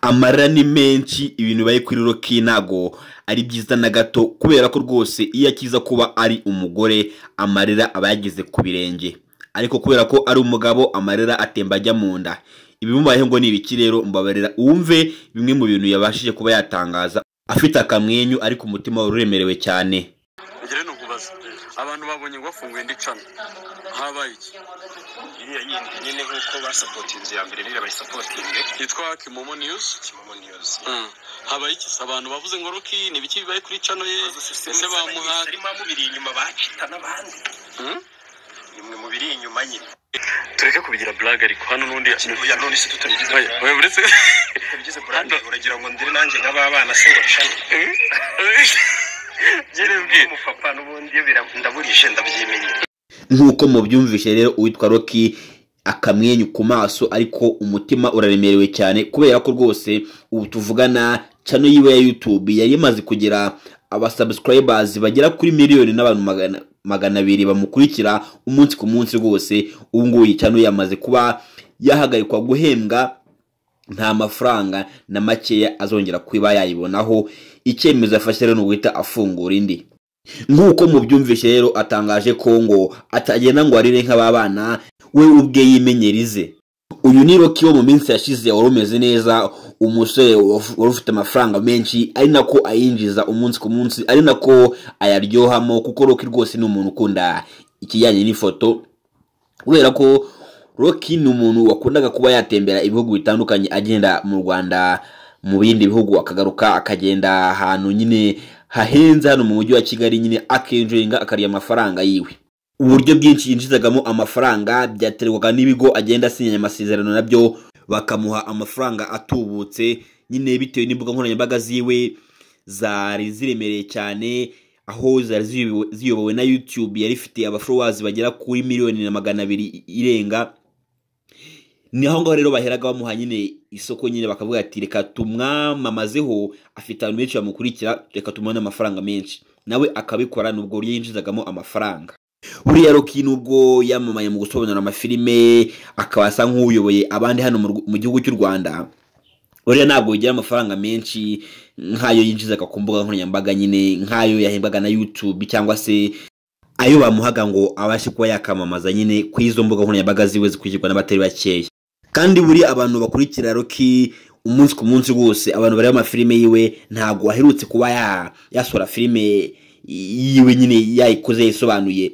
amarira ni menshi, ibintu baye kuri Rocky ntago ari byiza na gato, kubera ko rwose iyo akiza kuba ari umugore amarira aba yageze ku birenge, ariko kubera ko ari umugabo amarira atemba ajya mu nda. Ibimubayeho ngo ni ibiki rero? Mbabarira wumve bimwe mu bintu yabashije kuba yatangaza afite akamwenyu ariko umutima uremerewe cyane. Ngire no kubaza abantu babonye ngo bafunguye ndicana habaye iki iriya nyine nkuko basapotinze ya mbere nira bayisapotinge yitwa Kimomo News. Habaye iki? Abantu bavuze ngo Rocky ni biki bibaye kuri channel ye, ese bamuha arimo mubiri inyuma bacita n'abandi nimwe mubiri inyuma nyine. Tureke kubigira blague ariko hano nundi ya none se tutabigize oya buretse tutabigize blague uragira ngo ndire nanjye nk'abana se ngocane jere mbye umupapa n'ubundi iyo ndaburije ndabyimenye. Nkuko mubyumvishe rero uwitwa Rocky akamwenyu ku maso ariko umutima uraremerewe cyane, kubera ko rwose ubu tuvugana channel yiwe ya YouTube yari imaze kugira abasubscribers bagera kuri miliyoni n'abantu magana abiri bamukurikira umunsi ku munsi rwose. Ubu ngubu iyi channel yamaze kuba yahagarikwa guhembwa, nta mafaranga na makeya azongera kwiba yayibonaho. Icyemezo afashe rero n'uwita afungura indi. Nkuko mubyumvishe rero atangaje ko ngo atagenda ngo arire nk'ababana, we ubwe yimenyerize. Uyu ni Rocky wo mu minsi yashize wari umeze neza, umusore wari ufite amafaranga menshi, ari nako ayinjiza umunsi ku munsi, ari nako ayaryohamo, kuko Rocky rwose ni umuntu ukunda ikijyanye n'ifoto, kubera ko Rocky ni umuntu wakundaga kuba yatembera ibihugu bitandukanye, agenda mu Rwanda, mu bindi bihugu akagaruka, akagenda ahantu nyine hahenze hano mu mujyi wa Kigali, nyine akenjoyinga akarya amafaranga yiwe. Uburyo bwinshi yinjizagamo amafaranga byaterwaga n'ibigo agenda asinyanya amasezerano nabyo bakamuha amafaranga atubutse, nyine bitewe n'imbuga nkoranyambaga ziwe zari ziremereye cyane, aho zari ziyobowe na YouTube yari ifite abafollowers bagera kuri miliyoni na magana abiri irenga. Ni aho ngaho rero baheraga bamuha nyine isoko, nyine bakavuga ati reka tumwamamazeho, afite abantu benshi bamukurikira, reka tumuhe amafaranga menshi. Nawe akabikora nubwo buryo yinjizagamo amafaranga. Buriya Rocky nubwo yamamaye mu gusobanura amafilime, akaba asa nk'uyoboye abandi hano mu gihugu cy'u Rwanda, buriya ntabwo yigira amafaranga menshi nk'ayo yinjizaga ku mbuga nkoranyambaga, nyine nk'ayo yahembwaga na YouTube cyangwa se ayo bamuhaga ngo abashe kuba yakamamaza nyine ku izo mbuga nkoranyambaga ziwe zikurikirwa n'abatari bakeya. Kandi buri abantu bakurikira Rocky umunsi ku munsi rwose, abantu bari mu filime yiwe, ntago aherutse kuba yasora filime yiwe nyine yayikoze yisobanuye,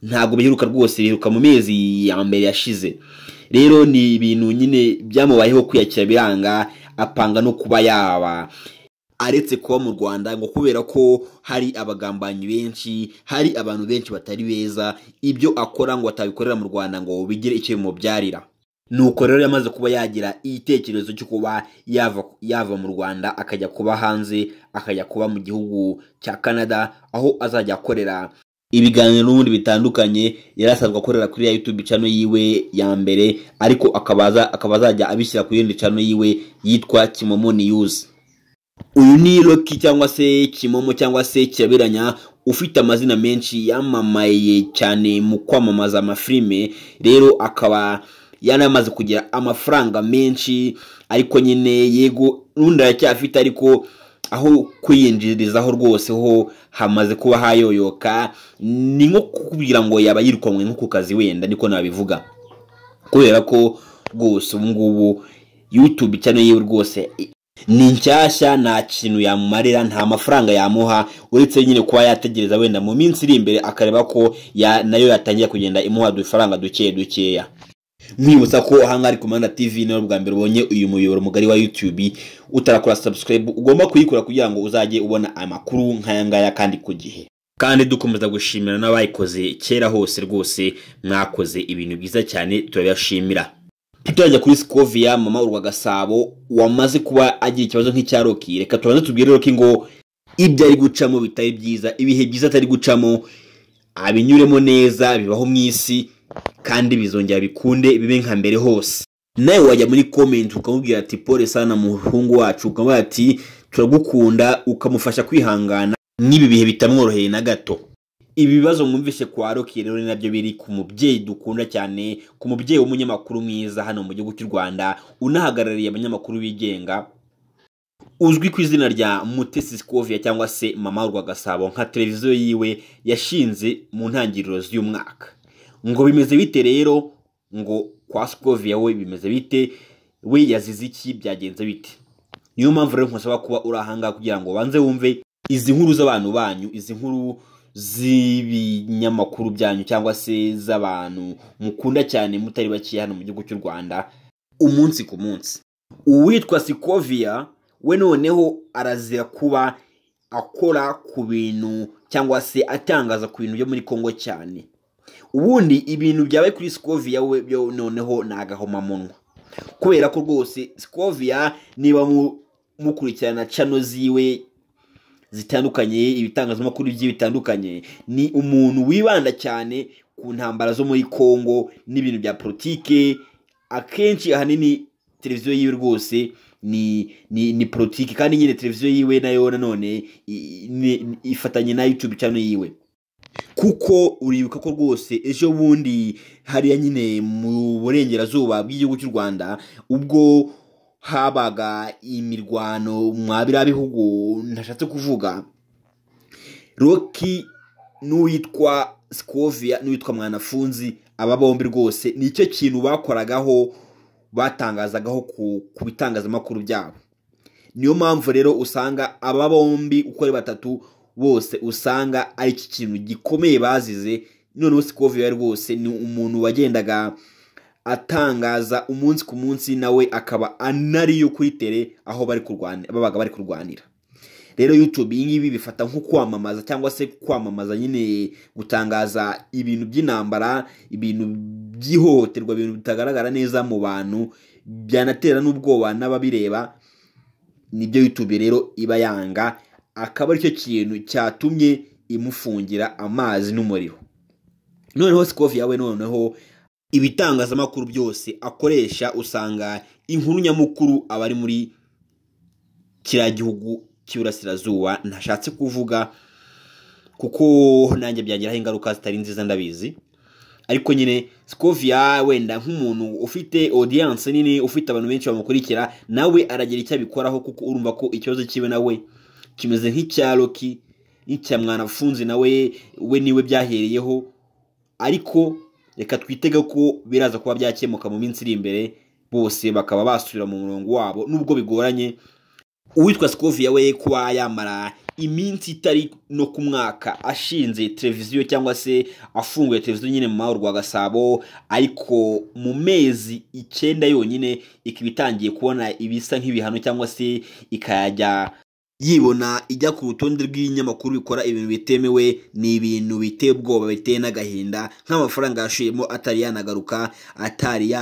ntago biheruka rwose, biheruka mu mezi ya mbere yashize. Rero ni ibintu nyine byamubayeho kwiyakira biranga, apanga no kuba yaba aretse kuba mu Rwanda ngo kubera ko hari abagambanyi benshi, hari abantu benshi batari beza, ibyo akora ngo atabikorera mu Rwanda ngo bigire icyo bimubyarira. Nuko rero yamaze kuba yagira igitekerezo cyo kuba yava mu Rwanda akajya kuba hanze, akajya kuba mu gihugu cya Canada, aho azajya akorera ibiganiro n'ubundi bitandukanye. Yarasabwa akorera kuri YouTube channel yiwe ya mbere, ariko akaba azajya abishyira kuri yindi channel yiwe yitwa Kimomo News. Uyu ni Rocky cyangwa se Kimomo cyangwa se Kirabiranya, ufite amazina menshi, yamamaye cyane mu kwamamaza amafilime. Rero akaba yanamaze kugira amafaranga menshi, ariko nyine yego n'undi aracyafite, ariko aho kwiyinjirizaho rwose ho hamaze kuba hayoyoka. Ni nko kubwira ngo yaba yirukanwe nko ku kazi, wenda niko nabivuga, kubera ko rwose ubu ngubu YouTube channel yiwe rwose ni nshyashya, nta kintu yamumarira, nta mafaranga yamuha, uretse nyine kuba yategereza wenda mu minsi iri imbere akareba ko nayo yatangiye kugenda imuha udufaranga dukeya. Mwibutsa ko ahanga ari Komanda TV no bwa mbere ubonye uyu muyoboro mugari wa YouTube, utarakora subscribe ugomba kuyikora kugira ngo uzajye ubona amakuru nk'aya ngaya kandi ku gihe. Kandi dukomeza gushimira n'abayikoze kera hose, rwose mwakoze ibintu byiza cyane, turabashimira. Tutajya kuri Scovia mama urwa Gasabo wamaze kuba agira ikibazo nk'icya Rocky, reka tubanze tubwire Rocky ngo ibyo ari gucamo bitari byiza, ibihe byiza atari gucamo abinyuremo neza, bibaho mu isi kandi bizongera bikunde bibe nka mbere hose. Nawe wajya muri comment ukamubwira ati pole sana muhungu wacu, ukamubwira ati turagukunda, ukamufasha kwihangana n'ibi bihe bitamworoheye na gato. Ibibazo mwumvishe kwa Rocky rero nabyo biri ku mubyeyi dukunda cyane, ku mubyeyi w'umunyamakuru mwiza hano mu gihugu cy'u Rwanda, unahagarariye abanyamakuru bigenga, uzwi ku izina rya Mutesi Scovia cyangwa se Mama Rwagasabo nka televiziyo yiwe yashinze mu ntangiriro z'umwaka. Ngo bimeze bite rero? Ngo kwa Scovia we bimeze bite? We yazize iki? Byagenze bite? Niyo mpamvu rero nkusaba kuba urahanga kugira ngo banze wumve izi nkuru z'abantu banyu, izi nkuru z'ibinyamakuru byanyu cyangwa se z'abantu mukunda cyane mutari bakiye hano mu gihugu cy'u Rwanda umunsi ku munsi. Uwitwa Scovia we noneho arazira kuba akora ku bintu cyangwa se atangaza ku bintu byo muri Kongo cyane. Ubundi ibintu byabaye kuri Scovia we byo noneho nagahoma munwa, kubera ko rwose Scovia niba mukurikirana channel ziwe zitandukanye, ibitangazamakuru bitandukanye, ni umuntu wibanda cyane ku ntambara zo muri Kongo n'ibintu bya politike. Akenshi ahanini televiziyo yiwe rwose ni politike, kandi nyine televiziyo yiwe nayo nanone ifatanye na YouTube channel yiwe. Kuko uribuka ko rwose ejo bundi hariya nyine mu burengerazuba bw'igihugu cy'u Rwanda ubwo habaga imirwano mwabira bihugu ntashatse kuvuga, Rocky n'uwitwa Scovia n'uwitwa Mwanafunzi, aba bombi rwose nicyo kintu bakoragaho, batangazagaho ku bitangazamakuru byabo. Niyo mpamvu rero usanga aba bombi uko ari batatu bose usanga ari iki kintu gikomeye bazize. Noneho Scovia rwose ni umuntu wagendaga atangaza umunsi ku munsi, nawe akaba anariyo kuri tele aho babaga bari kurwanira. Rero YouTube ingibi bifata nko kwamamaza cyangwa se kwamamaza nyine gutangaza ibintu by'intambara, ibintu by'ihohoterwa, ibintu bitagaragara neza mu bantu, byanatera n'ubwoba n'ababireba. Nibyo YouTube rero iba yanga, akaba ari cyo kintu cyatumye imufungira amazi n'umuriro. Noneho Scovia we noneho ibitangazamakuru byose akoresha usanga inkuru nyamukuru abari muri kiriya gihugu cy'Iburasirazuba ntashatse kuvuga, kuko nanjye byagiraho ingaruka zitari nziza ndabizi. Ariko nyine Scovia wenda nk'umuntu ufite audience nini, ufite abantu benshi bamukurikira, nawe aragira icyo abikoraho, kuko urumva ko ikibazo kibe nawe kimeze nk'icya Rocky n'icya Mwanafunzi, nawe we niwe byahereyeho. Ariko reka twitege ko biraza kuba byakemuka mu minsi iri imbere, bose bakaba basubira mu murongo wabo nubwo bigoranye. Uwitwa Scovia we kuba yamara iminsi itari no ku mwaka ashinze televiziyo cyangwa se afunguye televiziyo nyine Mama Rwagasabo, ariko mu mezi 9 yonyine ikibitangiye kubona ibisa nk'ibihano cyangwa se ikajya yibona ijya ku rutonde rw'inyamakuru bikora ibintu bitemewe, ni ibintu biteye ubwoba, biteye n'agahinda. Nk'amafaranga yashuyemo atari yanagaruka, atari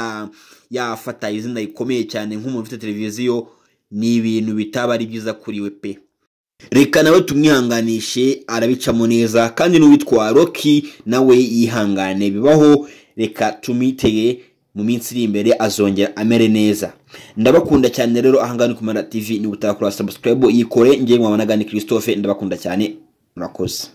yafata izina rikomeye cyane nk'umuntu ufite televiziyo, ni ibintu bitaba ari byiza kuri we pe. Reka nawe tumwihanganishe, arabicamo neza, kandi n'uwitwa Rocky nawe yihangane, bibaho. Reka tumitege mu minsi iri imbere azongera amere neza. Ndabakunda cyane rero, ahangana ku Mara TV, ni utarakora subscribe yikore. Ngiye mwabanaga ni Christophe, ndabakunda cyane, murakoze.